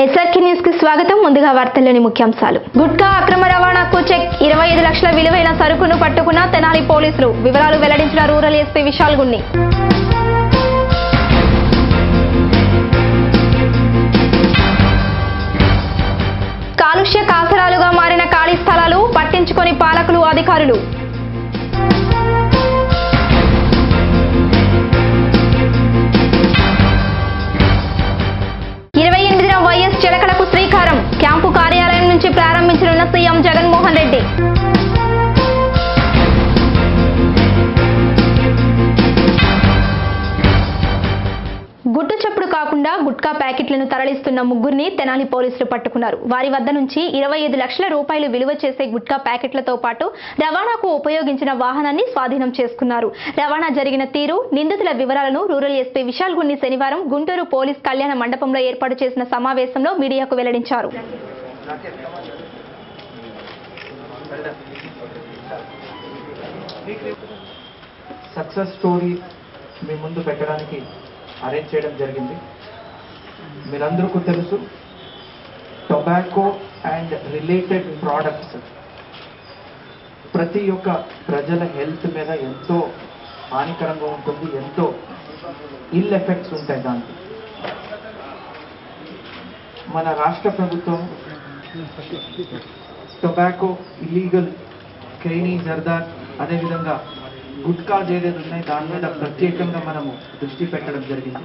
SRK news కి స్వాగతం. ముందుగా వార్తల్లోని ముఖ్యాంశాలు. గుట్కా అక్రమ రవాణాకు చెక్. 25 లక్షల విలువైన సరుకును పట్టుకున్న తెనాలి పోలీసులు. వివరాలు వెల్లడించిన రూరల్ ఎస్పీ విశాల్ గున్ని. కాలుష్య కాసరాలుగా మారిన ఖాళీ స్థలాలు పట్టించుకొని పాలకులు, అధికారులు. చిలకలకు శ్రీకారం. క్యాంపు కార్యాలయం నుంచి ప్రారంభించనున్న సీఎం జగన్మోహన్ రెడ్డి. గుట్టు చప్పుడు కాకుండా గుట్కా ప్యాకెట్లను తరలిస్తున్న ముగ్గురిని తెనాలి పోలీసులు పట్టుకున్నారు. వారి వద్ద నుంచి 25 లక్షల రూపాయలు విలువ చేసే గుట్కా ప్యాకెట్లతో పాటు రవాణాకు ఉపయోగించిన వాహనాన్ని స్వాధీనం చేసుకున్నారు. రవాణా జరిగిన తీరు, నిందితుల వివరాలను రూరల్ ఎస్పీ విశాల్ గున్ని శనివారం గుంటూరు పోలీస్ కళ్యాణ మండపంలో ఏర్పాటు చేసిన సమావేశంలో మీడియాకు వెల్లడించారు. సక్సెస్ స్టోరీ మీ ముందు పెట్టడానికి అరేంజ్ చేయడం జరిగింది. మీరందరికీ తెలుసు, టొబాకో అండ్ రిలేటెడ్ ప్రోడక్ట్స్ ప్రతి ఒక్క ప్రజల హెల్త్ మీద ఎంతో హానికరంగా ఉంటుంది, ఎంతో ఇల్ ఎఫెక్ట్స్ ఉంటాయి. దానికి మన రాష్ట్ర ప్రభుత్వం టొబాకో, ఇల్లీగల్ ఖైనీ, జర్దార్, అదేవిధంగా గుట్కాస్ ఏదైతే ఉన్నాయి దాని మీద ప్రత్యేకంగా మనము దృష్టి పెట్టడం జరిగింది.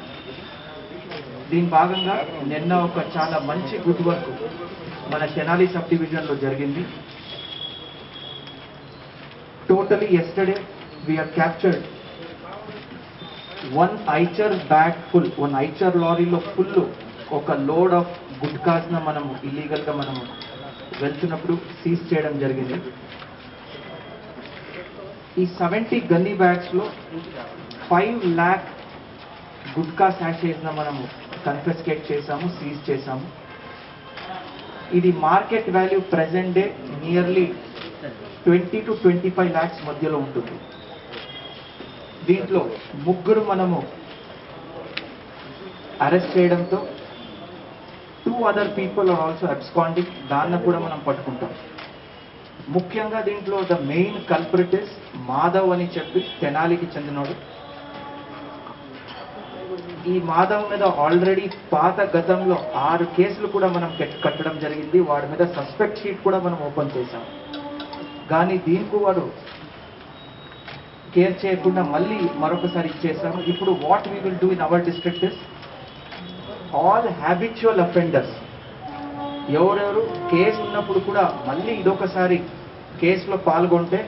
దీని భాగంగా నిన్న ఒక చాలా మంచి గుడ్ వర్క్ మన తెనాలి సబ్ డివిజన్లో జరిగింది. Totally yesterday we have captured one Eicher bag full, one Eicher లారీలో ఫుల్ ఒక లోడ్ ఆఫ్ గుట్కాస్ న మనము ఇల్లీగల్ గా మనము వెళ్తున్నప్పుడు సీజ్ చేయడం జరిగింది. ఈ 70 గన్నీ బ్యాగ్స్ లో 5 lakh గుట్కా శాషేస్ న మనము కన్ఫిస్కేట్ చేశాము, సీజ్ చేశాము. ఇది market value present day nearly 20 to 25 lakhs మధ్యలో ఉంటుంది. దీంట్లో ముగ్గురు మనము అరెస్ట్ చేయడంతో 2 other people are also absconding. దాన్ని కూడా మనం పట్టుకుంటాం. ముఖ్యంగా దీంట్లో the main culprit is Madhav అని చెప్పి తెనాలికి చెందినోడు. ఈ మాధవ్ మీద ఆల్రెడీ పాత గతంలో 6 కేసులు కూడా మనం కట్టడం జరిగింది. వాడి మీద సస్పెక్ట్ షీట్ కూడా మనం ఓపెన్ చేశాం. కానీ దీనికి వాడు కేర్ చేయకుండా మళ్ళీ మరొకసారి ఇచ్చేసాము. ఇప్పుడు what we will do in our district is all habitual offenders, ఎవరెవరు కేసు ఉన్నప్పుడు కూడా మళ్ళీ ఇదొకసారి కేసులో పాల్గొంటే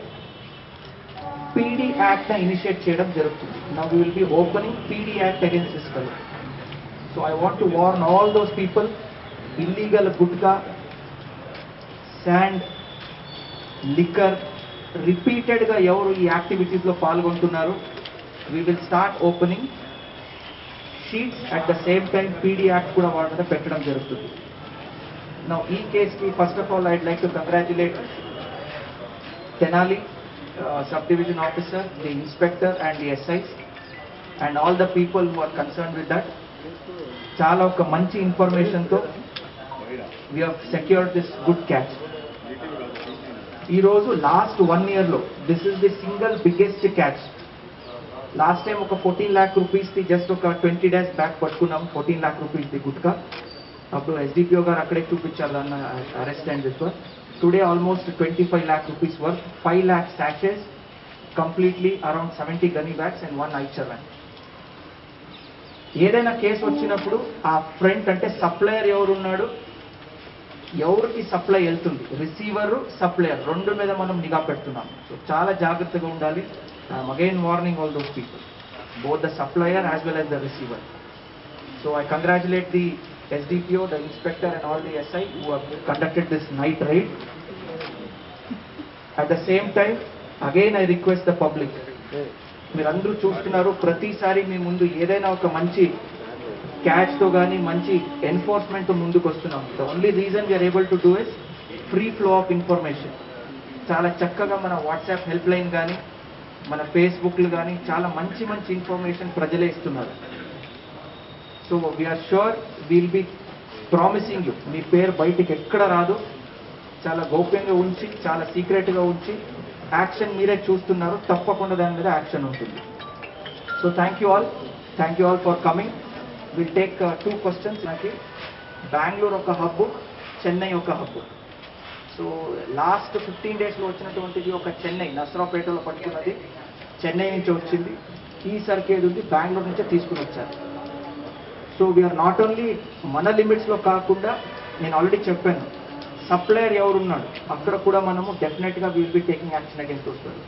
పీడీ యాక్ట్ ఇనిషియేట్ చేయడం జరుగుతుంది. Now we will be opening PD act against this fellow. So I want to warn all those people, illegal gutkha, sand, liquor రిపీటెడ్గా ఎవరు ఈ యాక్టివిటీస్లో పాల్గొంటున్నారు, we will start opening sheets. At the same time PD act కూడా వాళ్ళ మీద పెట్టడం జరుగుతుంది. Now, in case ki, first of all, I'd like to congratulate Tenali subdivision officer, the inspector and the SIs and all the people who are concerned with that. Chala oka manchi information tho we have secured this good catch. Ee roju last 1 year lo this is the single biggest catch. Last time oka 14 lakh rupees thi just oka 20 days back pattukunnam. 14 lakh rupees the gutka. అప్పుడు SDPO గారు అక్కడే చూపించారు అన్న arrest and this or. Today almost 25 lakh rupees worth, 5 lakh sachets, completely around 70 గనీ bags and 1 Eicher van. ఏదైనా case వచ్చినప్పుడు ఆ front అంటే సప్లయర్ ఎవరున్నాడు, ఎవరికి సప్లై వెళ్తుంది, రిసీవర్, సప్లయర్ రెండు మీద మనం నిఘా పెడుతున్నాం. సో చాలా జాగ్రత్తగా ఉండాలి. Again warning all those people, both the supplier as well as the receiver. So I congratulate the SDPO, the inspector and all the SI who have conducted this night raid. At the same time, again I request the public, మీరందరూ చూస్తున్నారు ప్రతిసారి మీ ముందు ఏదైనా ఒక మంచి క్యాచ్తో కానీ మంచి enforcement ముందుకు వస్తున్నాం. The only reason we are able to do is free flow of information. చాలా చక్కగా మన వాట్సాప్ హెల్ప్ లైన్ కానీ మన ఫేస్బుక్లు కానీ చాలా మంచి మంచి ఇన్ఫర్మేషన్ ప్రజలే ఇస్తున్నారు. So we are sure we'll be promising you మీ పేరు బయటికి ఎక్కడ రాదు, చాలా గోప్యంగా ఉంచి, చాలా సీక్రెట్గా ఉంచి, యాక్షన్ మీరే చూస్తున్నారు, తప్పకుండా దాని మీద యాక్షన్ ఉంటుంది. So thank you all for coming. Will take 2 questions. నాకు బెంగళూరు ఒక హబ్, చెన్నై ఒక హబ్. సో లాస్ట్ 15 daysలో వచ్చినటువంటిది ఒక చెన్నై, నసరాపేటలో పట్టుకున్నది చెన్నై నుంచి వచ్చింది. ఈ సర్కేది ఉంది బెంగళూరు నుంచే తీసుకుని వచ్చారు. సో వీఆర్ నాట్ ఓన్లీ మన లిమిట్స్లో కాకుండా, నేను ఆల్రెడీ చెప్పాను, సప్లయర్ ఎవరున్నాడు అక్కడ కూడా మనము డెఫినెట్గా will be taking action against వస్తుంది.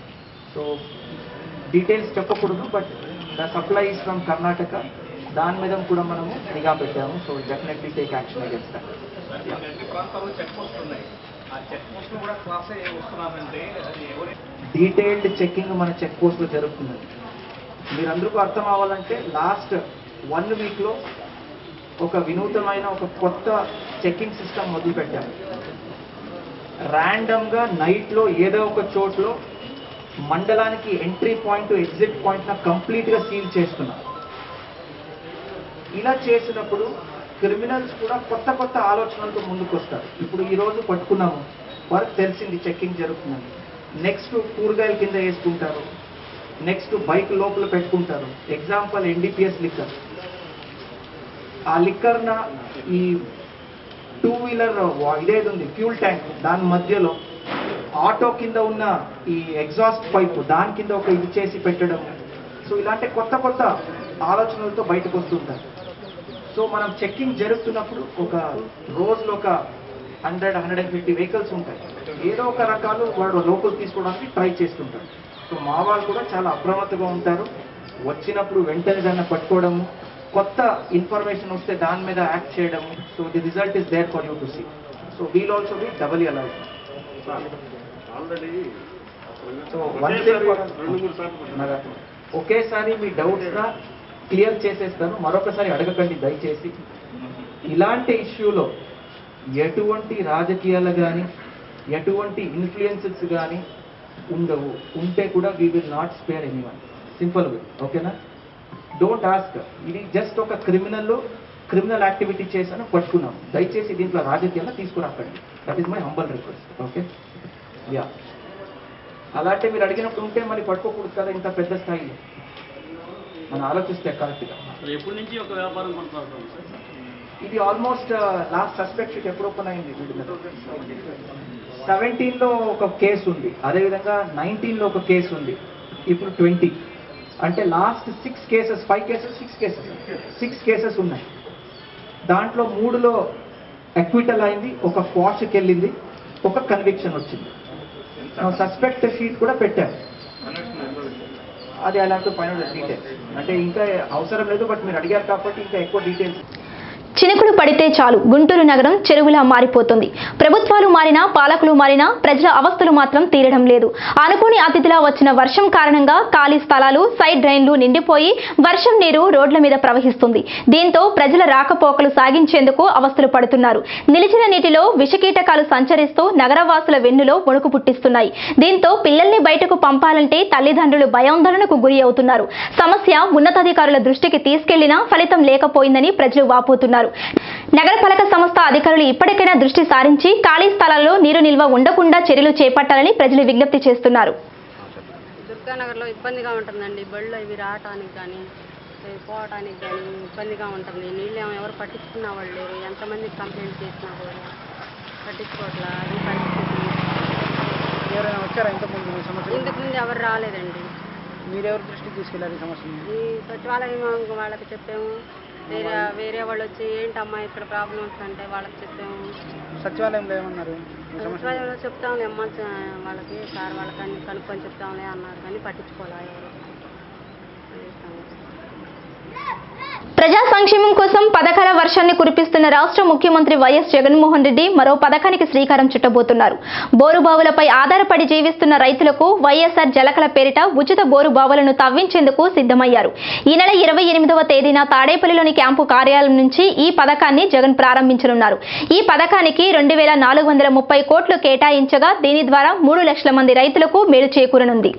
సో డీటెయిల్స్ చెప్పకూడదు, but the supply is from Karnataka, దాని మీద కూడా మనము నిఘా పెట్టాము. So definitely take action against that. Detailed checking మన చెక్ పోస్ట్లో జరుగుతున్నది. మీరందరికీ అర్థం అవ్వాలంటే లాస్ట్ 1 weekలో ఒక వినూతమైన ఒక కొత్త చెక్కింగ్ సిస్టమ్ మొదలుపెట్టాము. ర్యాండమ్గా నైట్లో ఏదో ఒక చోట్లో మండలానికి ఎంట్రీ పాయింట్ ఎగ్జిట్ పాయింట్న కంప్లీట్గా సీల్ చేస్తున్నాం. ఇలా చేసినప్పుడు క్రిమినల్స్ కూడా కొత్త కొత్త ఆలోచనలతో ముందుకు వస్తారు. ఇప్పుడు ఈరోజు పట్టుకున్నాము, వారికి తెలిసింది చెక్కింగ్ జరుగుతుందని, నెక్స్ట్ కూరగాయల కింద వేసుకుంటారు, నెక్స్ట్ బైక్ లోపల పెట్టుకుంటారు. ఎగ్జాంపుల్ ఎన్డీపీఎస్ లిక్కర్, ఆ లిక్కర్న ఈ 2-wheeler ఇదేది ఉంది ఫ్యూల్ ట్యాంక్, దాని మధ్యలో ఆటో కింద ఉన్న ఈ ఎగ్జాస్ట్ పైపు దాని కింద ఒక ఇది చేసి పెట్టడం. సో ఇలాంటి కొత్త కొత్త ఆలోచనలతో బయటకు వస్తుంటారు. సో మనం చెక్కింగ్ జరుగుతున్నప్పుడు ఒక రోజులో ఒక 100-150 వెహికల్స్ ఉంటాయి. ఏదో ఒక రకాలు వాడు లోపల తీసుకోవడానికి ట్రై చేస్తుంటారు. సో మా వాళ్ళు కూడా చాలా అప్రమత్తగా ఉంటారు. వచ్చినప్పుడు వెంటనే దాన్ని పట్టుకోవడము, కొత్త ఇన్ఫర్మేషన్ వస్తే దాని మీద యాక్ట్ చేయడము. So the result is there for you to see. So we'll also be double alert. So ఒకేసారి మీ డౌట్స్గా క్లియర్ చేసేస్తాను, మరొకసారి అడగకండి దయచేసి. ఇలాంటి ఇష్యూలో ఎటువంటి రాజకీయాలు కానీ ఎటువంటి ఇన్ఫ్లుయెన్సెస్ కానీ ఉండవు. ఉంటే కూడా we will not spare anyone. Simple way, ఓకేనా? Don't ask. ఇది జస్ట్ ఒక క్రిమినల్ యాక్టివిటీ చేశాను, పట్టుకున్నాం. దయచేసి దీంట్లో రాజకీయాలు తీసుకురాకండి. That is my humble request. Okay, yeah. అలాంటి మీరు అడిగినప్పుడు ఉంటే మరి పట్టుకోకూడదు కదా ఇంత పెద్ద స్థాయిలో. మనం ఆలోచిస్తే కరెక్ట్గా. ఎప్పటి నుంచి ఒక వ్యాపారం కొనసాగుతుంది? ఇది ఆల్మోస్ట్ లాస్ట్ సస్పెక్ట్ షీట్ ఎప్పుడు ఓపెన్ అయింది? 17లో ఒక కేసు ఉంది, అదేవిధంగా 19లో ఒక కేసు ఉంది, ఇప్పుడు 20. అంటే లాస్ట్ 6 కేసెస్, 6 కేసెస్ ఉన్నాయి. దాంట్లో 3లో అక్విటల్ అయింది, ఒక క్వాష్కి వెళ్ళింది, ఒక కన్విక్షన్ వచ్చింది. సస్పెక్ట్ షీట్ కూడా పెట్టారు. అది అలాంటి ఫైనల్ డీటెయిల్స్ అంటే ఇంకా అవసరం లేదు, బట్ మీరు అడిగారు కాబట్టి ఇంకా ఎక్కువ డీటెయిల్స్. చినుకులు పడితే చాలు గుంటూరు నగరం చెరువులా మారిపోతుంది. ప్రభుత్వాలు మారినా, పాలకులు మారినా ప్రజల అవస్థలు మాత్రం తీరడం లేదు. అనుకోని అతిథిలా వచ్చిన వర్షం కారణంగా ఖాళీ స్థలాలు, సైడ్ డ్రైన్లు నిండిపోయి వర్షం నీరు రోడ్ల మీద ప్రవహిస్తుంది. దీంతో ప్రజల రాకపోకలు సాగించేందుకు అవస్థలు పడుతున్నారు. నిలిచిన నీటిలో విషకీటకాలు సంచరిస్తూ నగరవాసుల వెన్నులో వణుకు పుట్టిస్తున్నాయి. దీంతో పిల్లల్ని బయటకు పంపాలంటే తల్లిదండ్రులు భయాందోళనకు గురి అవుతున్నారు. సమస్య ఉన్నతాధికారుల దృష్టికి తీసుకెళ్లినా ఫలితం లేకపోయిందని ప్రజలు వాపోతున్నారు. నగరపాలక సంస్థ అధికారులు ఇప్పటికైనా దృష్టి సారించి ఖాళీ స్థలాల్లో నీరు నిల్వ ఉండకుండా చర్యలు చేపట్టాలని ప్రజలు విజ్ఞప్తి చేస్తున్నారు. దుర్గానగర్లో ఇబ్బందిగా ఉంటుందండి. బళ్ళు ఇవి రావటానికి కానీ పోవటానికి కానీ ఇబ్బందిగా ఉంటుంది. నీళ్ళు ఎవరు పట్టించుకున్న వాళ్ళు లేరు. ఎంతమందికి కంప్లైంట్ చేసినా కూడా పట్టించుకోవట్లా. అది పరిస్థితి. ఎవరైనా వచ్చారా ఇంతకుముందు ఎవరు రాలేదండి. మీరెవరు దృష్టికి తీసుకెళ్ళారు ఈ సమస్యని? ఈ సచివాలయం వాళ్ళకి చెప్పాము. వేరే వాళ్ళు వచ్చి ఏంటమ్మా ఇక్కడ ప్రాబ్లమ్స్ అంటే వాళ్ళకి చెప్పాము. సచివాలయంలో ఏమన్నారు? సచివాలయంలో చెప్తాంలే అమ్మ వాళ్ళకి, సార్ వాళ్ళకి అన్ని కనుక్కొని చెప్తాంలే అన్నారు, కానీ పట్టించుకోలే ఎవరు. ప్రజా సంక్షేమం కోసం పథకాల వర్షాన్ని కురిపిస్తున్న రాష్ట్ర ముఖ్యమంత్రి వైఎస్ జగన్మోహన్ రెడ్డి మరో పథకానికి శ్రీకారం చుట్టబోతున్నారు. బోరుబావులపై ఆధారపడి జీవిస్తున్న రైతులకు వైఎస్ఆర్ జలకల పేరిట ఉచిత బోరుబావులను తవ్వించేందుకు సిద్ధమయ్యారు. ఈ నెల 28వ తేదీన తాడేపల్లిలోని క్యాంపు కార్యాలయం నుంచి ఈ పథకాన్ని జగన్ ప్రారంభించనున్నారు. ఈ పథకానికి 2430 కోట్లు కేటాయించగా దీని ద్వారా 3 లక్షల మంది రైతులకు మేలు చేకూరనుంది.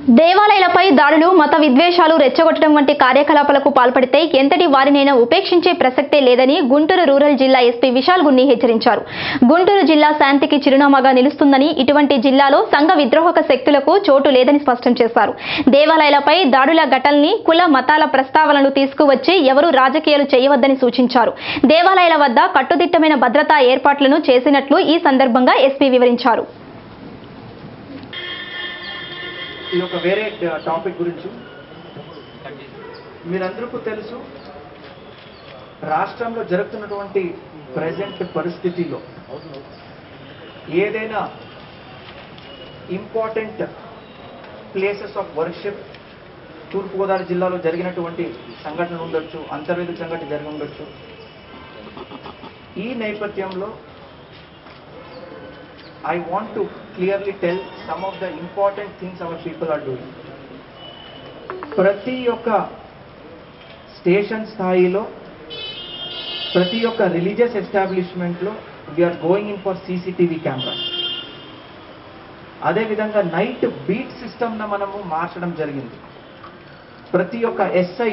దేవాలయాలపై దాడులు, మత విద్వేషాలు రెచ్చగొట్టడం వంటి కార్యకలాపాలకు పాల్పడితే ఎంతటి వారినైనా ఉపేక్షించే ప్రసక్తే లేదని గుంటూరు రూరల్ జిల్లా ఎస్పీ విశాల్ గున్ని హెచ్చరించారు. గుంటూరు జిల్లా శాంతికి చిరునామాగా నిలుస్తుందని, ఇటువంటి జిల్లాలో సంఘ విద్రోహక శక్తులకు చోటు లేదని స్పష్టం చేశారు. దేవాలయాలపై దాడుల ఘటనల్ని, కుల మతాల ప్రస్తావనలు తీసుకువచ్చి ఎవరూ రాజకీయాలు చేయవద్దని సూచించారు. దేవాలయాల వద్ద కట్టుదిట్టమైన భద్రతా ఏర్పాట్లను చేసినట్లు ఈ సందర్భంగా ఎస్పీ వివరించారు. ఇది ఒక వేరే టాపిక్ గురించి మీరందరికీ తెలుసు, రాష్ట్రంలో జరుగుతున్నటువంటి ప్రెజెంట్ పరిస్థితిలో ఏదైనా ఇంపార్టెంట్ ప్లేసెస్ ఆఫ్ వర్షిప్ తూర్పుగోదావరి జిల్లాలో జరిగినటువంటి సంఘటనలు ఉండొచ్చు, అంతర్వేది సంఘటన జరిగి ఉండొచ్చు. ఈ నేపథ్యంలో I want to clearly tell some of the important things our people are doing. ప్రతి ఒక్క స్టేషన్ స్థాయిలో, ప్రతి ఒక్క రిలీజియస్ ఎస్టాబ్లిష్మెంట్లో we are going in for CCTV cameras. అదేవిధంగా నైట్ బీట్ సిస్టమ్ను మనము మార్చడం జరిగింది. ప్రతి ఒక్క ఎస్ఐ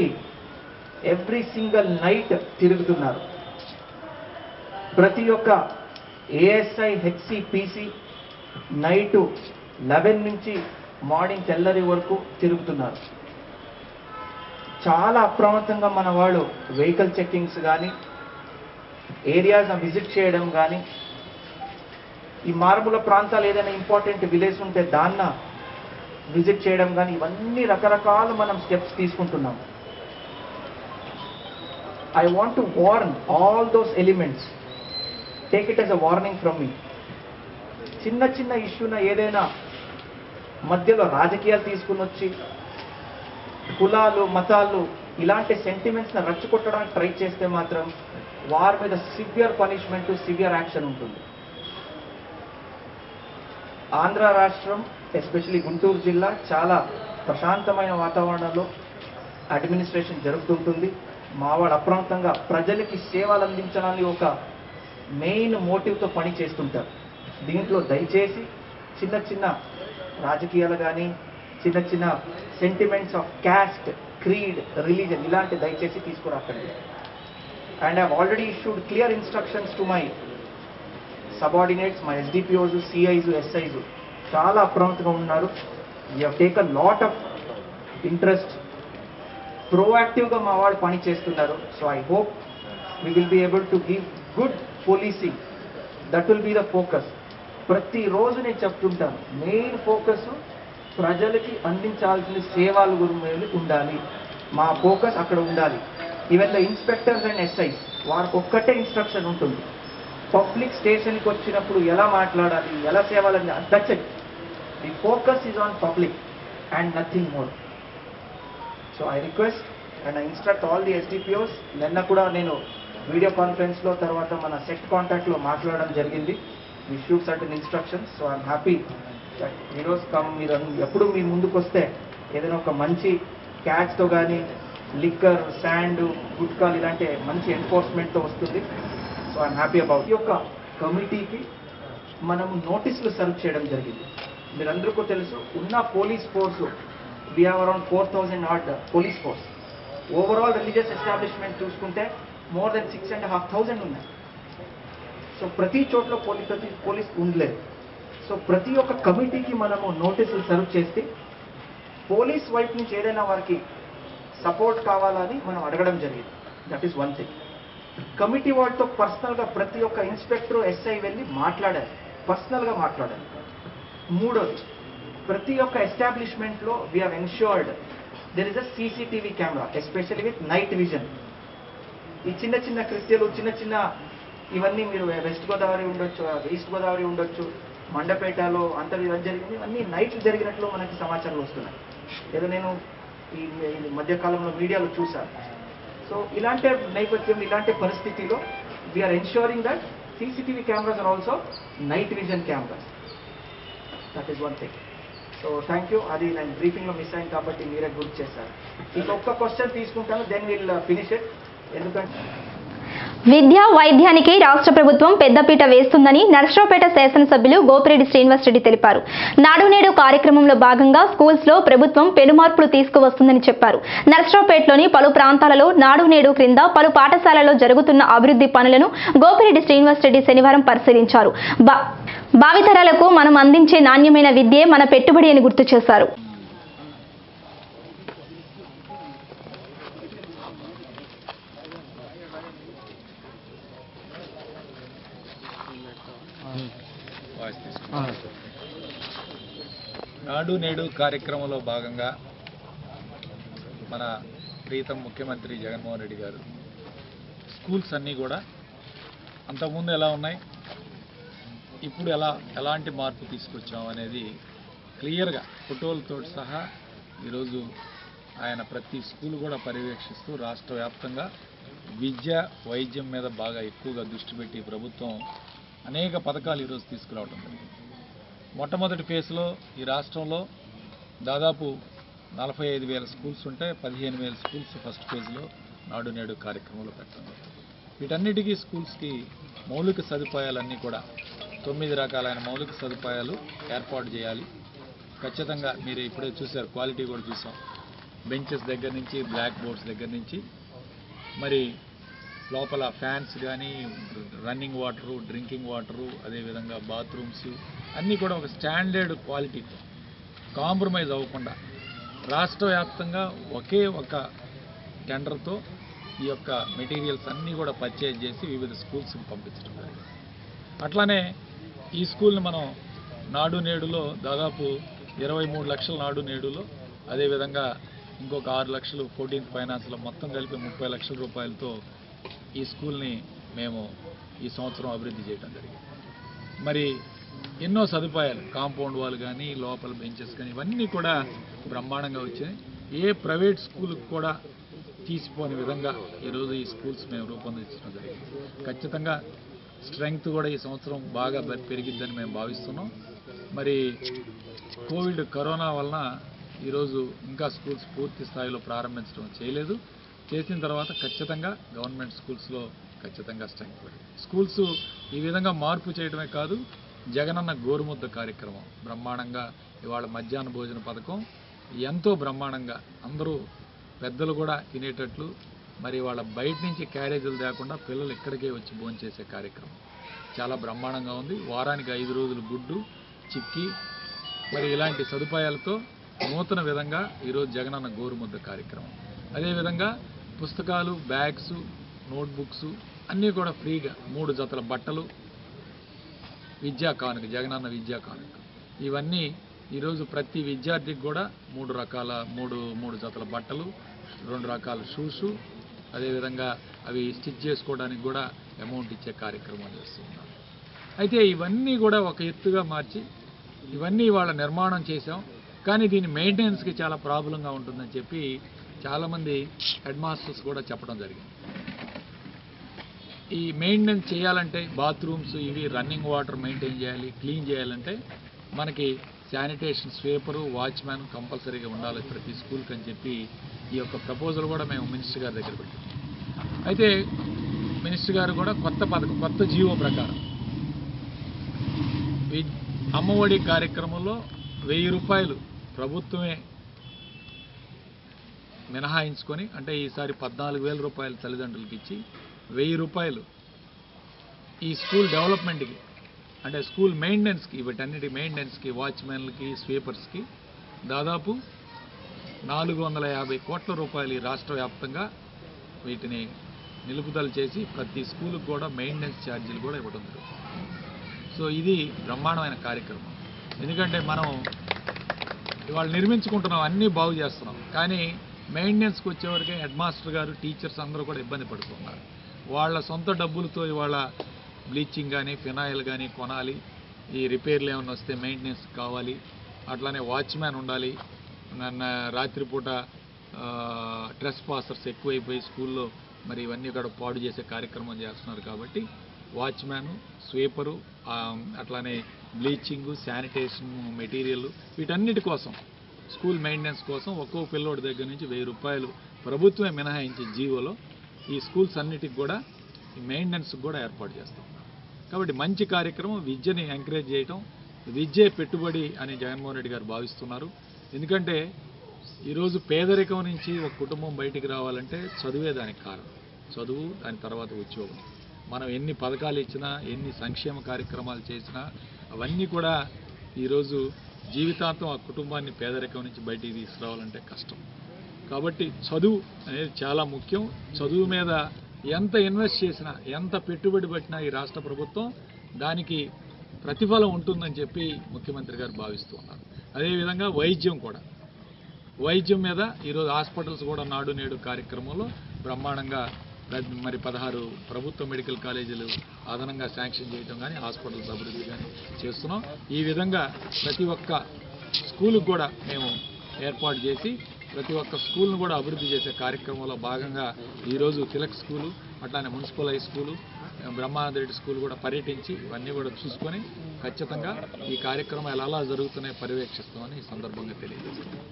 ఎవ్రీ సింగిల్ నైట్ తిరుగుతున్నారు. ప్రతి ఒక్క ఏఎస్ఐ, హెచ్సి, పిసి నైటు 11 నుంచి మార్నింగ్ తెల్లరి వరకు తిరుగుతున్నారు. చాలా అప్రమత్తంగా మన వాళ్ళు వెహికల్ చెక్కింగ్స్ కానీ, ఏరియాస్ విజిట్ చేయడం కానీ, ఈ మారుమూల ప్రాంతాలు ఏదైనా ఇంపార్టెంట్ విలేజ్ ఉంటే దాన్న విజిట్ చేయడం కానీ, ఇవన్నీ రకరకాల మనం స్టెప్స్ తీసుకుంటున్నాం. I want to warn all those elements. Take it as a warning from me. చిన్న చిన్న ఇష్యూన ఏదైనా మధ్యలో రాజకీయాలు తీసుకుని వచ్చి కులాలు, మతాలు ఇలాంటి సెంటిమెంట్స్ని రచ్చుకొట్టడానికి ట్రై చేస్తే మాత్రం వారి మీద సివియర్ పనిష్మెంట్, సివియర్ యాక్షన్ ఉంటుంది. ఆంధ్ర రాష్ట్రం, ఎస్పెషలీ గుంటూరు జిల్లా చాలా ప్రశాంతమైన వాతావరణంలో అడ్మినిస్ట్రేషన్ జరుగుతుంటుంది. మావాడు అప్రమత్తంగా ప్రజలకి సేవలు అందించడానికి ఒక మెయిన్ మోటివ్తో పని చేస్తుంటారు. దీంట్లో దయచేసి చిన్న చిన్న రాజకీయాలు కానీ, చిన్న చిన్న sentiments of caste, creed, religion ఇలాంటి దయచేసి తీసుకురాకండి. And I already issued clear instructions to my subordinates, my SDPOs, CIs, SIs చాలా అప్రమత్తంగా ఉన్నారు. You have taken lot of interest, ప్రోయాక్టివ్గా మా వాళ్ళు పని చేస్తున్నారు. So I hope we will be able to give good policing. That will be the focus. ప్రతిరోజు నేను చెప్తుంటాను, మెయిన్ ఫోకస్ ప్రజలకి అందించాల్సిన సేవల గురించి ఉండాలి. మా ఫోకస్ అక్కడ ఉండాలి. Even the inspectors and SIs వారికి ఒక్కటే ఇన్స్ట్రక్షన్ ఉంటుంది, పబ్లిక్ స్టేషన్కి వచ్చినప్పుడు ఎలా మాట్లాడాలి, ఎలా సేవలు అందించాలి. That's it. The focus is on public and nothing more. So I request and I instruct all the SDPOs. నిన్న కూడా నేను వీడియో కాన్ఫరెన్స్లో, తర్వాత మన సెట్ కాంటాక్ట్లో మాట్లాడడం జరిగింది. We shoot certain instructions. So I'm happy that heroes come. మీరు ఎప్పుడు మీ ముందుకు వస్తే ఏదైనా ఒక మంచి క్యాచ్తో కానీ, లిక్కర్, శాండ్, గుట్కాలు ఇలాంటి మంచి ఎన్ఫోర్స్మెంట్తో వస్తుంది. So I'm happy about. ఈ యొక్క కమిటీకి మనము నోటీసులు సర్వ్ చేయడం జరిగింది. మీరందరికీ తెలుసు, ఉన్న police force we have around 4,000 armed police force. Overall religious establishment చూసుకుంటే మోర్ దెన్ 6,500 ఉన్నాయి. సో ప్రతి చోట్ల పోలీస్ ఉండలేదు. సో ప్రతి ఒక్క కమిటీకి మనము నోటీసులు సర్వ్ చేస్తే పోలీస్ వైపు నుంచి ఏదైనా వారికి సపోర్ట్ కావాలని మనం అడగడం జరిగింది. That is one thing. Committee వాళ్ళతో పర్సనల్గా ప్రతి ఒక్క ఇన్స్పెక్టర్, ఎస్ఐ వెళ్ళి మాట్లాడారు, పర్సనల్గా మాట్లాడారు. మూడోది, ప్రతి ఒక్క ఎస్టాబ్లిష్మెంట్లో we have ensured there is a CCTV camera, especially with night vision. ఈ చిన్న చిన్న క్రిస్టియన్లు, చిన్న చిన్న ఇవన్నీ మీరు వెస్ట్ గోదావరి ఉండొచ్చు, ఈస్ట్ గోదావరి ఉండొచ్చు, మండపేటలో అంతర్వేది జరిగింది, ఇవన్నీ నైట్ జరిగినట్లు మనకి సమాచారాలు వస్తున్నాయి. ఏదో నేను ఈ మధ్యకాలంలో మీడియాలో చూశాను. సో ఇలాంటి నేపథ్యం, ఇలాంటి పరిస్థితిలో we are ensuring that CCTV cameras are also night vision cameras. That is one thing. So thank you. అది నేను బ్రీఫింగ్లో మిస్ అయింది కాబట్టి మీరే గుర్తు చేశారు. ఇంకొక క్వశ్చన్ తీసుకుంటాను, దెన్ విల్ ఫినిష్ ఇట్. ఎందుకంటే విద్య వైద్యానికి రాష్ట్ర ప్రభుత్వం పెద్దపీట వేస్తుందని నర్సరావుపేట శాసనసభ్యులు గోపిరెడ్డి శ్రీనివాసరెడ్డి తెలిపారు. నాడు నేడు కార్యక్రమంలో భాగంగా స్కూల్స్ లో ప్రభుత్వం పెనుమార్పులు తీసుకువస్తుందని చెప్పారు. నర్సరావుపేటలోని పలు ప్రాంతాలలో నాడు నేడు క్రింద పలు పాఠశాలల్లో జరుగుతున్న అభివృద్ధి పనులను గోపిరెడ్డి శ్రీనివాసరెడ్డి శనివారం పరిశీలించారు. భావితరాలకు మనం అందించే నాణ్యమైన విద్యే మన పెట్టుబడి అని గుర్తు చేశారు. నాడు నేడు కార్యక్రమంలో భాగంగా మన ప్రీతం ముఖ్యమంత్రి జగన్మోహన్ రెడ్డి గారు స్కూల్స్ అన్నీ కూడా అంతకుముందు ఎలా ఉన్నాయి, ఇప్పుడు ఎలాంటి మార్పు తీసుకొచ్చాం అనేది క్లియర్గా ఫోటోలతో సహా ఈరోజు ఆయన ప్రతి స్కూల్ కూడా పర్యవేక్షిస్తూ రాష్ట్ర వ్యాప్తంగా విద్య వైద్యం మీద బాగా ఎక్కువగా దృష్టి పెట్టి ప్రభుత్వం అనేక పథకాలు ఈరోజు తీసుకురావడం జరిగింది. మొట్టమొదటి ఫేజ్లో ఈ రాష్ట్రంలో దాదాపు 45,000 స్కూల్స్ ఉంటే 15,000 స్కూల్స్ ఫస్ట్ ఫేజ్లో నాడు నేడు కార్యక్రమంలో పెట్టడం. వీటన్నిటికీ స్కూల్స్కి మౌలిక సదుపాయాలన్నీ కూడా 9 రకాలైన మౌలిక సదుపాయాలు ఏర్పాటు చేయాలి. ఖచ్చితంగా మీరు ఇప్పుడే చూశారు, క్వాలిటీ కూడా చూసాం. బెంచెస్ దగ్గర నుంచి బ్లాక్ బోర్డ్స్ దగ్గర నుంచి మరి లోపల ఫ్యాన్స్ కానీ రన్నింగ్ వాటరు, డ్రింకింగ్ వాటరు, అదేవిధంగా బాత్రూమ్స్ అన్నీ కూడా ఒక స్టాండర్డ్ క్వాలిటీతో కాంప్రమైజ్ అవ్వకుండా రాష్ట్ర వ్యాప్తంగా ఒకే ఒక టెండర్తో ఈ యొక్క మెటీరియల్స్ అన్నీ కూడా పర్చేజ్ చేసి వివిధ స్కూల్స్కి పంపించడం జరిగింది. అట్లానే ఈ స్కూల్ని మనం నాడు నేడులో దాదాపు 23 లక్షల నాడు నేడులో, అదేవిధంగా ఇంకొక 6 లక్షలు 14th ఫైనాన్స్లో మొత్తం కలిపి 30 లక్షల రూపాయలతో ఈ స్కూల్ని మేము ఈ సంవత్సరం అభివృద్ధి చేయడం జరిగింది. మరి ఎన్నో సదుపాయాలు, కాంపౌండ్ వాల్ కానీ లోపల బెంచెస్ కానీ ఇవన్నీ కూడా బ్రహ్మాండంగా వచ్చాయి. ఏ ప్రైవేట్ స్కూల్కి కూడా తీసిపోని విధంగా ఈరోజు ఈ స్కూల్స్ మేము రూపొందించడం జరిగింది. ఖచ్చితంగా స్ట్రెంగ్త్ కూడా ఈ సంవత్సరం బాగా పెరిగిద్దని మేము భావిస్తున్నాం. మరి కరోనా వలన ఈరోజు ఇంకా స్కూల్స్ పూర్తి స్థాయిలో ప్రారంభించడం చేయలేదు. చేసిన తర్వాత ఖచ్చితంగా గవర్నమెంట్ స్కూల్స్లో ఖచ్చితంగా స్ట్రెంగ్త్ పెరిగింది. స్కూల్స్ ఈ విధంగా మార్పు చేయడమే కాదు, జగనన్న గోరుముద్ద కార్యక్రమం బ్రహ్మాండంగా, ఇవాళ మధ్యాహ్న భోజన పథకం ఎంతో బ్రహ్మాండంగా అందరూ పెద్దలు కూడా తినేటట్లు, మరి వాళ్ళ బయట నుంచి క్యారేజీలు లేకుండా పిల్లలు ఇక్కడికే వచ్చి భోంచేసే కార్యక్రమం చాలా బ్రహ్మాండంగా ఉంది. వారానికి 5 రోజులు గుడ్డు, చిక్కీ, మరి ఇలాంటి సదుపాయాలతో నూతన విధంగా ఈరోజు జగనన్న గోరుముద్ద కార్యక్రమం. అదేవిధంగా పుస్తకాలు, బ్యాగ్స్, నోట్బుక్స్ అన్నీ కూడా ఫ్రీగా 3 జతల బట్టలు, విద్యా కానుక, జగనన్న విద్యా కానుక, ఇవన్నీ ఈరోజు ప్రతి విద్యార్థికి కూడా 3 జతల బట్టలు, 2 రకాల షూసు, అదేవిధంగా అవి స్టిచ్ చేసుకోవడానికి కూడా అమౌంట్ ఇచ్చే కార్యక్రమం చేస్తున్నాం. అయితే ఇవన్నీ కూడా ఒక ఎత్తుగా మార్చి ఇవన్నీ వాళ్ళ నిర్మాణం చేశాం. కానీ దీని మెయింటెనెన్స్కి చాలా ప్రాబ్లంగా ఉంటుందని చెప్పి చాలామంది హెడ్ మాస్టర్స్ కూడా చెప్పడం జరిగింది. ఈ మెయింటెనెన్స్ చేయాలంటే బాత్రూమ్స్ ఇవి రన్నింగ్ వాటర్ మెయింటైన్ చేయాలి, క్లీన్ చేయాలంటే మనకి శానిటేషన్ స్వీపరు, వాచ్మ్యాన్ కంపల్సరీగా ఉండాలి ప్రతి స్కూల్కి అని చెప్పి ఈ యొక్క ప్రపోజల్ కూడా మేము మినిస్టర్ గారి దగ్గర పెట్టాం. అయితే మినిస్టర్ గారు కూడా కొత్త జీవో ప్రకారం అమ్మఒడి కార్యక్రమంలో 1000 రూపాయలు ప్రభుత్వమే మినహాయించుకొని, అంటే ఈసారి 14,000 రూపాయలు తల్లిదండ్రులకి ఇచ్చి 1000 రూపాయలు ఈ స్కూల్ డెవలప్మెంట్కి, అంటే స్కూల్ మెయింటెనెన్స్కి, వీటన్నిటి మెయింటెనెన్స్కి, వాచ్మెన్లకి, స్వీపర్స్కి దాదాపు 450 కోట్ల రూపాయలు ఈ రాష్ట్ర వ్యాప్తంగా వీటిని నిలుపుదల చేసి ప్రతి స్కూల్కి కూడా మెయింటెనెన్స్ ఛార్జీలు కూడా ఇవ్వడం జరుగుతుంది. సో ఇది బ్రహ్మాండమైన కార్యక్రమం. ఎందుకంటే మనం ఇవాళ నిర్మించుకుంటున్నాం, అన్నీ బాగు చేస్తున్నాం, కానీ మెయింటెనెన్స్కి వచ్చేవరకే హెడ్ మాస్టర్ గారు, టీచర్స్ అందరూ కూడా ఇబ్బంది పడుతున్నారు. వాళ్ళ సొంత డబ్బులతో ఇవాళ బ్లీచింగ్ కానీ ఫినాయిల్ కానీ కొనాలి, ఈ రిపేర్లు ఏమైనా వస్తే మెయింటెనెన్స్ కావాలి, అట్లానే వాచ్మ్యాన్ ఉండాలి. రాత్రిపూట ట్రెస్ పాసర్స్ ఎక్కువైపోయి స్కూల్లో మరి ఇవన్నీ కూడా పాడు చేసే కార్యక్రమం చేస్తున్నారు. కాబట్టి వాచ్మ్యాను, స్వీపరు, అట్లానే బ్లీచింగు, శానిటేషన్ మెటీరియల్, వీటన్నిటి కోసం స్కూల్ మెయింటెనెన్స్ కోసం ఒక్కో పిల్లోడి దగ్గర నుంచి 1000 రూపాయలు ప్రభుత్వమే మినహాయించే జీవోలో ఈ స్కూల్స్ అన్నిటికి కూడా మెయింటెనెన్స్ కూడా ఏర్పాటు చేస్తాం. కాబట్టి మంచి కార్యక్రమం, విద్యని ఎంకరేజ్ చేయటం, విద్యే పెట్టుబడి అని జగన్మోహన్ రెడ్డి గారు భావిస్తున్నారు. ఎందుకంటే ఈరోజు పేదరికం నుంచి ఒక కుటుంబం బయటికి రావాలంటే చదువే దానికి కారణం. చదువు, దాని తర్వాత ఉద్యోగం. మనం ఎన్ని పథకాలు ఇచ్చినా, ఎన్ని సంక్షేమ కార్యక్రమాలు చేసినా అవన్నీ కూడా ఈరోజు జీవితాంతం ఆ కుటుంబాన్ని పేదరికం నుంచి బయటికి తీసుకురావాలంటే కష్టం. కాబట్టి చదువు అనేది చాలా ముఖ్యం. చదువు మీద ఎంత ఇన్వెస్ట్ చేసినా, ఎంత పెట్టుబడి పెట్టినా ఈ రాష్ట్ర ప్రభుత్వం దానికి ప్రతిఫలం ఉంటుందని చెప్పి ముఖ్యమంత్రి గారు భావిస్తూ ఉన్నారు. అదేవిధంగా వైద్యం మీద ఈరోజు హాస్పిటల్స్ కూడా నాడు నేడు కార్యక్రమంలో బ్రహ్మాండంగా మరి 16 ప్రభుత్వ మెడికల్ కాలేజీలు అదనంగా శాంక్షన్ చేయడం కానీ, హాస్పిటల్స్ అభివృద్ధి కానీ చేస్తున్నాం. ఈ విధంగా ప్రతి ఒక్క స్కూలుకు కూడా మేము ఏర్పాటు చేసి ప్రతి ఒక్క స్కూల్ను కూడా అభివృద్ధి చేసే కార్యక్రమంలో భాగంగా ఈరోజు తిలక్ స్కూలు, అట్లానే municipal high school, Brahmananda Reddy school కూడా పర్యటించి ఇవన్నీ కూడా చూసుకొని ఖచ్చితంగా ఈ కార్యక్రమాలు ఎలా జరుగుతున్నాయో పర్యవేక్షిస్తామని ఈ సందర్భంగా తెలియజేస్తున్నాం.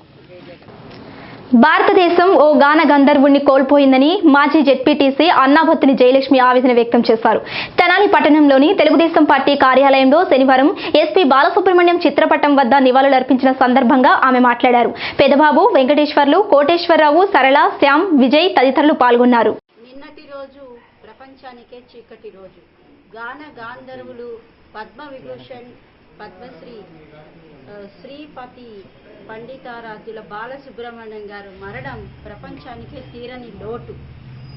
భారతదేశం ఓ గాన గంధర్వుణ్ణి కోల్పోయిందని మాజీ జెడ్పీటీసీ అన్నాబత్తుని జయలక్ష్మి ఆవేదన వ్యక్తం చేశారు. తెనాలి పట్టణంలోని తెలుగుదేశం పార్టీ కార్యాలయంలో శనివారం ఎస్పీ బాలసుబ్రహ్మణ్యం చిత్రపటం వద్ద నివాళులర్పించిన సందర్భంగా ఆమె మాట్లాడారు. పెదబాబు, వెంకటేశ్వర్లు, కోటేశ్వరరావు, సరళ, శ్యామ్, విజయ్ తదితరులు పాల్గొన్నారు. నిన్నటి రోజు ప్రపంచానికే చీకటి రోజు. గాన గాంధర్వులు పద్మ విభూషణ్, పద్మశ్రీ, శ్రీపతి పండితారాధ్యుల బాలసుబ్రహ్మణ్యం గారు మరణం ప్రపంచానికే తీరని లోటు.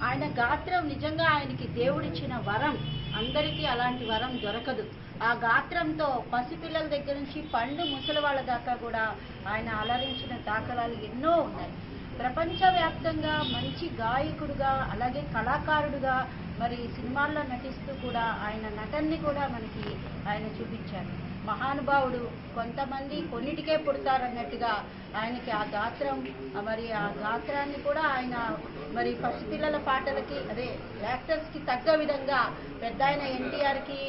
ఆయన గాత్రం నిజంగా ఆయనకి దేవుడిచ్చిన వరం. అందరికీ అలాంటి వరం దొరకదు. ఆ గాత్రంతో పసిపిల్లల దగ్గర నుంచి పండు ముసలి వాళ్ళ దాకా కూడా ఆయన అలరించిన దాఖలాలు ఎన్నో ఉన్నాయి. ప్రపంచవ్యాప్తంగా మంచి గాయకుడుగా, అలాగే కళాకారుడుగా మరి సినిమాల్లో నటిస్తూ కూడా ఆయన నటన్ని కూడా మనకి ఆయన చూపించారు. మహానుభావుడు. కొంతమంది కొన్నిటికే పుడతారన్నట్టుగా ఆయనకి ఆ గాత్రం, మరి ఆ గాత్రాన్ని కూడా ఆయన మరి పసిపిల్లల పాటలకి, అదే యాక్టర్స్కి తగ్గ విధంగా పెద్ద ఆయన ఎన్టీఆర్కి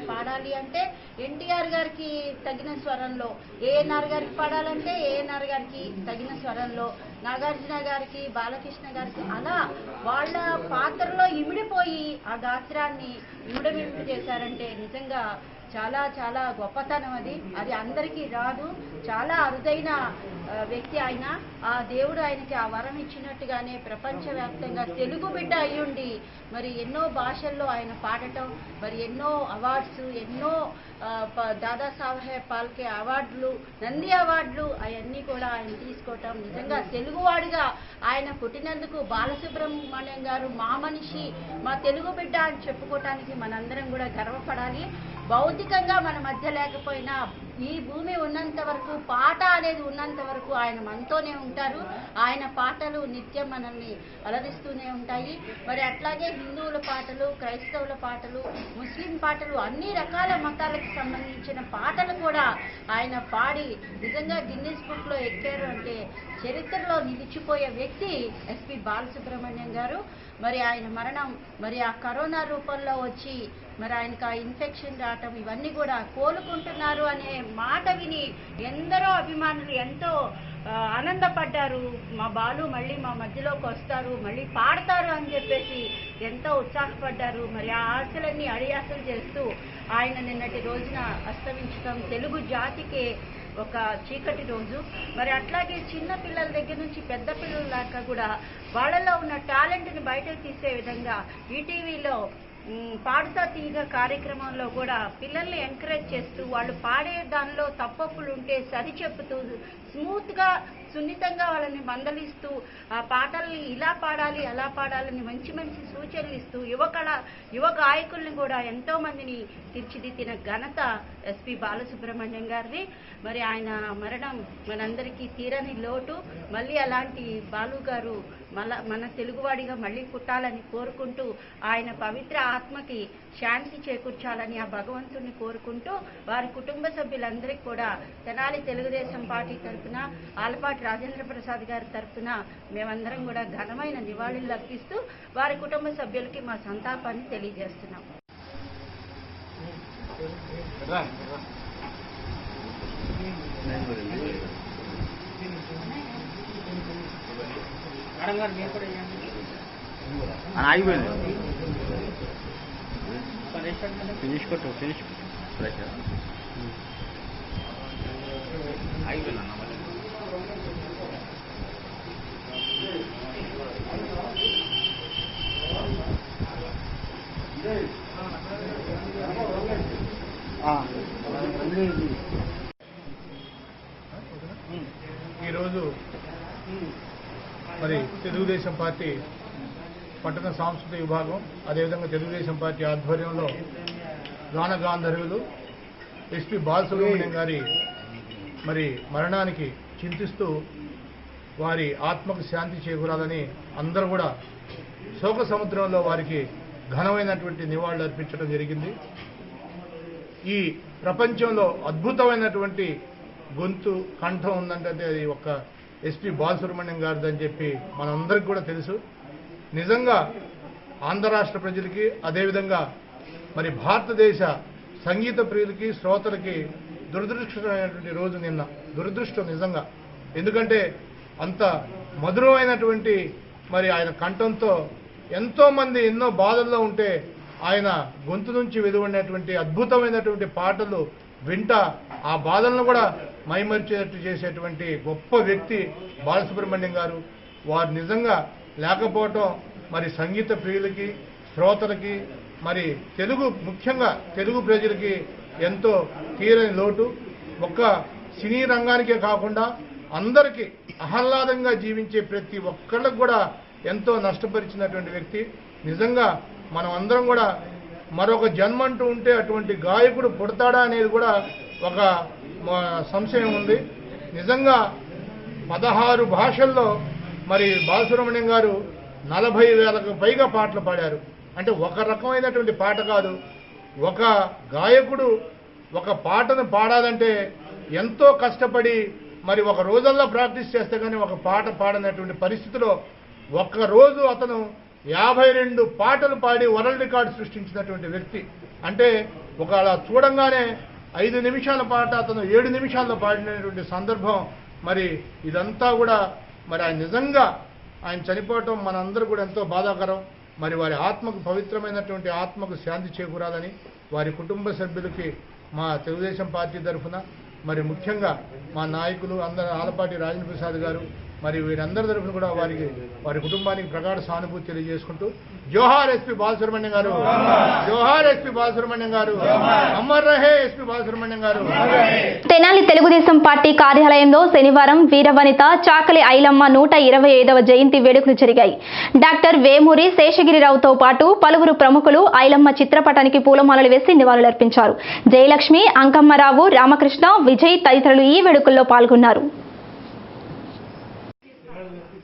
పాడాలి అంటే ఎన్టీఆర్ గారికి తగిన స్వరంలో, ఏఎన్ఆర్ గారికి పాడాలంటే ఏఎన్ఆర్ గారికి తగిన స్వరంలో, నాగార్జున గారికి, బాలకృష్ణ గారికి అలా వాళ్ళ పాత్రలో ఇమిడిపోయి ఆ గాత్రాన్ని ఇమిడమింపు చేశారంటే నిజంగా చాలా చాలా గొప్పతనం. అది అందరికీ రాదు. చాలా అరుదైన వ్యక్తి ఆయన. ఆ దేవుడు ఆయనకి ఆ వరం ఇచ్చినట్టుగానే ప్రపంచవ్యాప్తంగా తెలుగు బిడ్డ అయ్యుండి మరి ఎన్నో భాషల్లో ఆయన పాడటం, మరి ఎన్నో అవార్డ్స్, ఎన్నో దాదాసాహెబ్ ఫాల్కే అవార్డులు, నంది అవార్డులు అవన్నీ కూడా ఆయన తీసుకోవటం, నిజంగా తెలుగువాడిగా ఆయన పుట్టినందుకు బాలసుబ్రహ్మణ్యం గారు మా మనిషి, మా తెలుగు బిడ్డ అని చెప్పుకోవటానికి మనందరం కూడా గర్వపడాలి. భౌతికంగా మన మధ్య లేకపోయినా ఈ భూమి ఉన్నంత వరకు, పాట అనేది ఉన్నంత వరకు ఆయన మనతోనే ఉంటారు. ఆయన పాటలు నిత్యం మనల్ని అలరిస్తూనే ఉంటాయి. మరి అట్లాగే హిందువుల పాటలు, క్రైస్తవుల పాటలు, ముస్లిం పాటలు, అన్ని రకాల మతాలకు సంబంధించిన పాటలు కూడా ఆయన పాడి నిజంగా గిన్నిస్ బుక్లో ఎక్కారు అంటే చరిత్రలో నిలిచిపోయే వ్యక్తి ఎస్పీ బాలసుబ్రహ్మణ్యం గారు. మరి ఆయన మరణం మరి ఆ కరోనా రూపంలో వచ్చి మరి ఆయనకు ఆ ఇన్ఫెక్షన్ రావటం, ఇవన్నీ కూడా కోలుకుంటున్నారు అనే మాట విని ఎందరో అభిమానులు ఎంతో ఆనందపడ్డారు. మా బాలు మళ్ళీ మా మధ్యలోకి వస్తారు, మళ్ళీ పాడతారు అని చెప్పేసి ఎంతో ఉత్సాహపడ్డారు. మరి ఆ ఆశలన్నీ అడియాసలు చేస్తూ ఆయన నిన్నటి రోజున అస్తమించడం తెలుగు జాతికి ఒక చీకటి రోజు. మరి అట్లాగే చిన్న పిల్లల దగ్గర నుంచి పెద్ద పిల్లల దాకా కూడా వాళ్ళలో ఉన్న టాలెంట్ని బయటకు తీసే విధంగా ఈటీవీలో పాడుతా తీగ కార్యక్రమంలో కూడా పిల్లల్ని ఎంకరేజ్ చేస్తూ, వాళ్ళు పాడే దానిలో తప్పప్పులు ఉంటే సరి చెప్పుతూ, స్మూత్గా సున్నితంగా వాళ్ళని మందలిస్తూ, ఆ పాటల్ని ఇలా పాడాలి అలా పాడాలని మంచి మంచి సూచనలు ఇస్తూ యువ గాయకుల్ని కూడా ఎంతో మందిని తీర్చిదిద్దిన ఘనత ఎస్పీ బాలసుబ్రహ్మణ్యం గారిది. మరి ఆయన మరణం మనందరికీ తీరని లోటు. మళ్ళీ అలాంటి బాలు గారు మన తెలుగువాడిగా మళ్ళీ పుట్టాలని కోరుకుంటూ, ఆయన పవిత్ర ఆత్మకి శాంతి చేకూర్చాలని ఆ భగవంతుడిని కోరుకుంటూ, వారి కుటుంబ సభ్యులందరికీ కూడా తెనాలి తెలుగుదేశం పార్టీ తరఫున, ఆలపాటి రాజేంద్ర ప్రసాద్ గారి తరఫున మేమందరం కూడా ఘనమైన నివాళులు అర్పిస్తూ వారి కుటుంబ సభ్యులకి మా సంతాపాన్ని తెలియజేస్తున్నాం. మేడం గారు మీరు కూడా ఆగిపోయింది. ఈరోజు మరి తెలుగుదేశం పార్టీ పట్టణ సాంస్కృతిక విభాగం అదేవిధంగా తెలుగుదేశం పార్టీ ఆధ్వర్యంలో గాన గాంధర్వులు ఎస్పీ బాలసుబ్రహ్మణ్యం గారి మరి మరణానికి చింతిస్తూ వారి ఆత్మకు శాంతి చేకూరాలని అందరూ కూడా శోక సముద్రంలో వారికి ఘనమైనటువంటి నివాళులు అర్పించడం జరిగింది. ఈ ప్రపంచంలో అద్భుతమైనటువంటి గొంతు కంఠం ఉందంటే అది ఒక ఎస్పీ బాలసుబ్రహ్మణ్యం గారిదని చెప్పి మనందరికీ కూడా తెలుసు. నిజంగా ఆంధ్ర రాష్ట్ర ప్రజలకి అదేవిధంగా మరి భారతదేశ సంగీత ప్రియులకి శ్రోతలకి దురదృష్టమైనటువంటి రోజు నిన్న. దురదృష్టం నిజంగా, ఎందుకంటే అంత మధురమైనటువంటి మరి ఆయన కంఠంతో ఎంతోమంది ఎన్నో బాధల్లో ఉంటే ఆయన గొంతు నుంచి వెలువడినటువంటి అద్భుతమైనటువంటి పాటలు వింటా ఆ బాధలను కూడా మైమరిచేటట్టు చేసేటువంటి గొప్ప వ్యక్తి బాలసుబ్రహ్మణ్యం గారు. వారు నిజంగా లేకపోవటం మరి సంగీత ప్రియులకి శ్రోతలకి మరి ముఖ్యంగా తెలుగు ప్రజలకి ఎంతో తీరని లోటు. ఒక్క సినీ రంగానికే కాకుండా అందరికీ ఆహ్లాదంగా జీవించే ప్రతి ఒక్కళ్ళకు కూడా ఎంతో నష్టపరిచినటువంటి వ్యక్తి. నిజంగా మనం అందరం కూడా మరొక జన్మంటూ ఉంటే అటువంటి గాయకుడు పుడతాడా అనేది కూడా ఒక సంశయం ఉంది. నిజంగా 16 భాషల్లో మరి బాలసుబ్రహ్మణ్యం గారు 40,000కు పైగా పాటలు పాడారు. అంటే ఒక రకమైనటువంటి పాట కాదు. ఒక గాయకుడు ఒక పాటను పాడాలంటే ఎంతో కష్టపడి మరి ఒక రోజుల్లో ప్రాక్టీస్ చేస్తే కానీ ఒక పాట పాడనటువంటి పరిస్థితిలో ఒక్కరోజు అతను 52 పాటలు పాడి వరల్డ్ రికార్డు సృష్టించినటువంటి వ్యక్తి. అంటే ఒక అలా చూడంగానే 5 నిమిషాల పాట అతను 7 నిమిషాల్లో పాడినటువంటి సందర్భం. మరి ఇదంతా కూడా మరి ఆయన నిజంగా ఆయన చనిపోవటం మనందరూ కూడా ఎంతో బాధాకరం. మరి వారి ఆత్మకు పవిత్రమైనటువంటి ఆత్మకు శాంతి చేకూరాలని వారి కుటుంబ సభ్యులకి మా తెలుగుదేశం పార్టీ తరఫున మరి ముఖ్యంగా మా నాయకులు అందరూ ఆలపాటి రాజేంద్ర ప్రసాద్ గారు మరి వీరందరి తరఫున కూడా వారి కుటుంబానికి ప్రగాఢ సానుభూతి తెలియజేసుకుంటూ జోహార్ ఎస్పీ బాలసుబ్రహ్మణ్యం గారు, జోహార్ ఎస్పీ బాలసుబ్రహ్మణ్యం గారు, అమర్ రహే ఎస్పీ బాలసుబ్రహ్మణ్యం గారు. తెనాలి తెలుగుదేశం పార్టీ కార్యాలయంలో శనివారం వీరవనిత చాకలి ఐలమ్మ 125వ జయంతి వేడుకలు జరిగాయి. డాక్టర్ వేమూరి శేషగిరిరావుతో పాటు పలువురు ప్రముఖులు ఐలమ్మ చిత్రపటానికి పూలమాలలు వేసి నివాళులర్పించారు. జయలక్ష్మి, అంకమ్మరావు, రామకృష్ణ, విజయ్ తదితరులు ఈ వేడుకల్లో పాల్గొన్నారు.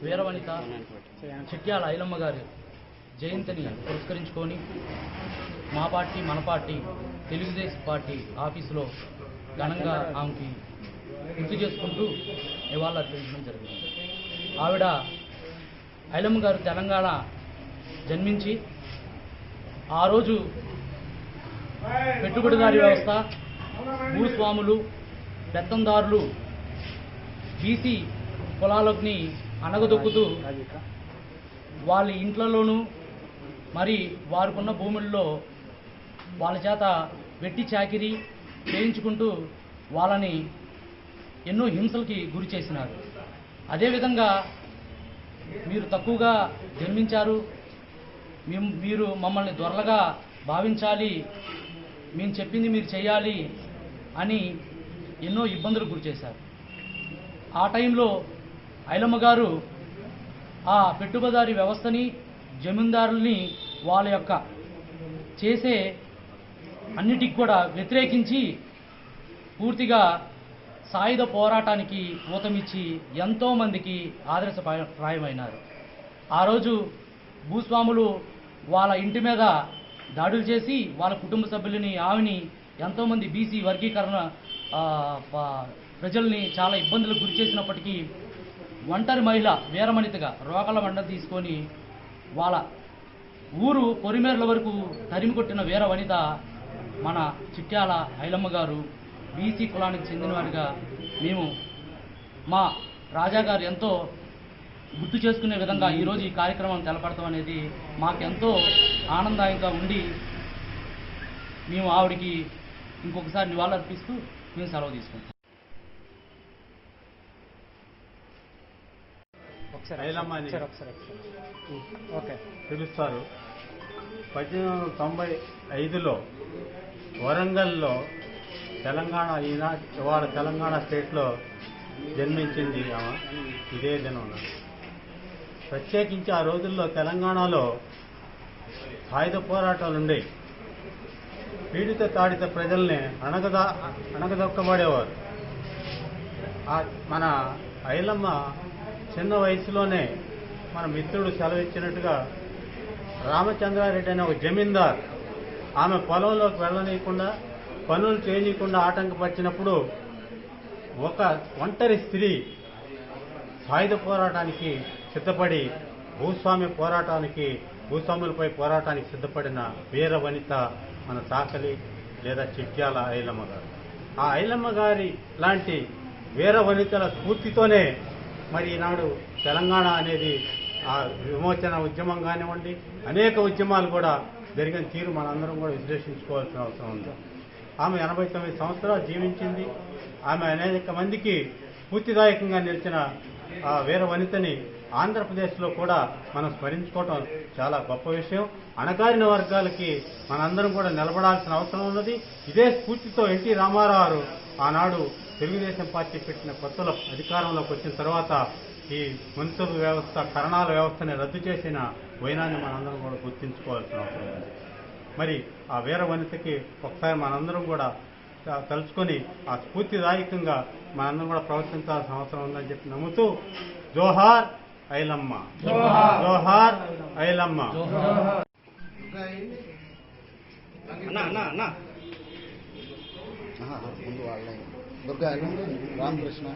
వీరవనిత చిట్యాల ఐలమ్మ గారి జయంతిని పురస్కరించుకొని మా పార్టీ మన పార్టీ తెలుగుదేశం పార్టీ ఆఫీసులో ఘనంగా ఆమెకి గుర్తు చేసుకుంటూ నివాళులు అర్పించడం జరిగింది. ఆవిడ ఐలమ్మ గారు తెలంగాణ జన్మించి ఆ రోజు పెట్టుబడిదారీ వ్యవస్థ, భూస్వాములు, పెత్తందారులు బీసీ కులాలని అనగదొక్కుతూ వాళ్ళ ఇంట్లలోనూ మరి వారికున్న భూముల్లో వాళ్ళ చేత వెట్టి చాకిరీ చేయించుకుంటూ వాళ్ళని ఎన్నో హింసలకి గురి చేసినారు. అదేవిధంగా మీరు తక్కువగా జన్మించారు, మీరు మమ్మల్ని దొరలగా భావించాలి, మేము చెప్పింది మీరు చేయాలి అని ఎన్నో ఇబ్బందులు గురి చేశారు. ఆ టైంలో ఐలమ్మ గారు ఆ పెట్టుబడిదారీ వ్యవస్థని, జమీందారుల్ని వాళ్ళ యొక్క చేసే అన్నిటికి కూడా వ్యతిరేకించి పూర్తిగా సాయుధ పోరాటానికి ఊతమిచ్చి ఎంతోమందికి ఆదర్శప్రాయమైనారు. ఆ రోజు భూస్వాములు వాళ్ళ ఇంటి మీద దాడులు చేసి వాళ్ళ కుటుంబ సభ్యులని, ఆమెని ఎంతోమంది బీసీ వర్గీకరణ ప్రజల్ని చాలా ఇబ్బందులకు గురి చేసినప్పటికీ ఒంటరి మహిళ వీరమణితగా రోకల వండ తీసుకొని వాళ్ళ ఊరు పొరిమేర్ల వరకు తరిమి కొట్టిన వీరవనిత మన చిట్యాల ఐలమ్మ గారు. బీసీ కులానికి చెందినవాడిగా మేము మా రాజా గారు ఎంతో గుర్తు చేసుకునే విధంగా ఈరోజు ఈ కార్యక్రమం తెలపడతాం అనేది మాకెంతో ఆనందదాయంగా ఉండి మేము ఆవిడికి ఇంకొకసారి నివాళులర్పిస్తూ మేము సెలవు తీసుకుంటాం. ఐలమ్మ అని పిలుస్తారు. 1895లో వరంగల్లో తెలంగాణ ఇవాళ తెలంగాణ స్టేట్లో జన్మించింది ఆమె. ఇదే దినం ప్రత్యేకించి ఆ రోజుల్లో తెలంగాణలో సాయుధ పోరాటాలు ఉండేవి. పీడిత తాడిత ప్రజల్ని అణగదొక్కబడేవారు. మన ఐలమ్మ చిన్న వయసులోనే మన మిత్రుడు సెలవిచ్చినట్టుగా రామచంద్రారెడ్డి అనే ఒక జమీందార్ ఆమె పొలంలోకి వెళ్ళనీయకుండా పనులు చేయనీయకుండా ఆటంకపరిచినప్పుడు ఒక ఒంటరి స్త్రీ సాయుధ పోరాటానికి సిద్ధపడి భూస్వాములపై పోరాటానికి సిద్ధపడిన వీర వనిత మన చాకలి లేదా చిట్యాల ఐలమ్మ గారు. ఆ ఐలమ్మ గారి లాంటి వీర వనితల స్ఫూర్తితోనే మరి ఈనాడు తెలంగాణ అనేది ఆ విమోచన ఉద్యమం కానివ్వండి, అనేక ఉద్యమాలు కూడా జరిగిన తీరు మనందరం కూడా విశ్లేషించుకోవాల్సిన అవసరం ఉంది. ఆమె 89 సంవత్సరాలు జీవించింది. ఆమె అనేక మందికి స్ఫూర్తిదాయకంగా నిలిచిన ఆ వీర వనితని ఆంధ్రప్రదేశ్లో కూడా మనం స్మరించుకోవటం చాలా గొప్ప విషయం. అణగారిన వర్గాలకి మనందరం కూడా నిలబడాల్సిన అవసరం ఉన్నది. ఇదే స్ఫూర్తితో ఎన్టీ రామారావు ఆనాడు తెలుగుదేశం పార్టీ పెట్టిన కొత్తలో అధికారంలోకి వచ్చిన తర్వాత ఈ మున్సిపల్ వ్యవస్థ, కరణాల వ్యవస్థని రద్దు చేసిన వైనాన్ని మనందరం కూడా గుర్తించుకోవాల్సిన అవసరం ఉంది. మరి ఆ వీర వనితకి ఒకసారి మనందరం కూడా తలుచుకొని ఆ స్ఫూర్తిదాయకంగా మనందరం కూడా ప్రవర్తించాల్సిన అవసరం ఉందని చెప్పి నమ్ముతూ జోహార్ ఐలమ్మ, జోహార్ ఐలమ్మ. దుర్గా రామకృష్ణ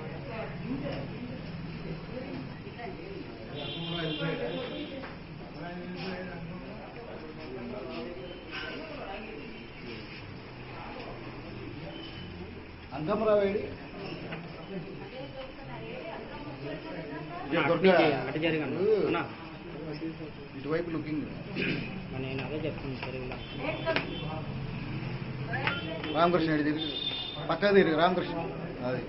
అంగమరావేడి ఇటువైపు లుకింగ్ రామకృష్ణ తిరిగి పక్క తిరిగి రామకృష్ణ అది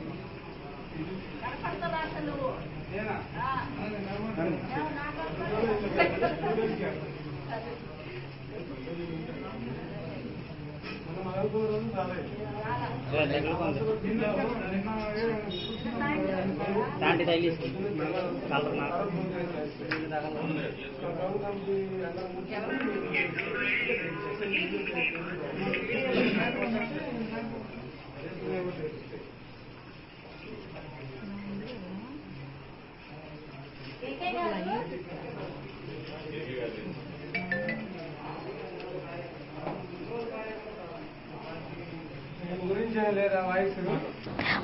దాంట్లో తగిలిస్తుంది కలర్ నాకు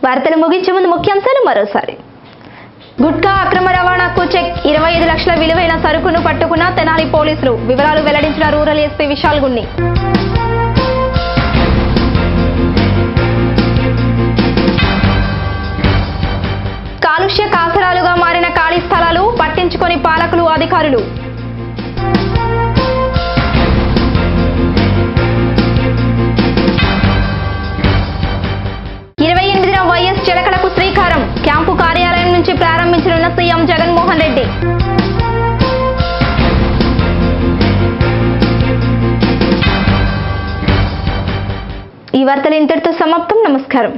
వార్తలు ముగించే ముందు ముఖ్యాంశాలు మరోసారి. గుట్కా అక్రమ రవాణాకు చెక్, 25 లక్షల విలువైన సరుకును పట్టుకున్న తెనాలి పోలీసులు. వివరాలు వెల్లడించిన రూరల్ ఎస్పీ విశాల్ గున్ని. కాలుష్య కాసరాలుగా మారిన ఖాళీ స్థలాలు పట్టించుకొని పాలకులు, అధికారులు. వైఎస్ చిలకలకు శ్రీకారం. క్యాంపు కార్యాలయం నుంచి ప్రారంభించనున్న సీఎం జగన్మోహన్ రెడ్డి. ఈ వార్తలు ఇంతటితో సమాప్తం. నమస్కారం.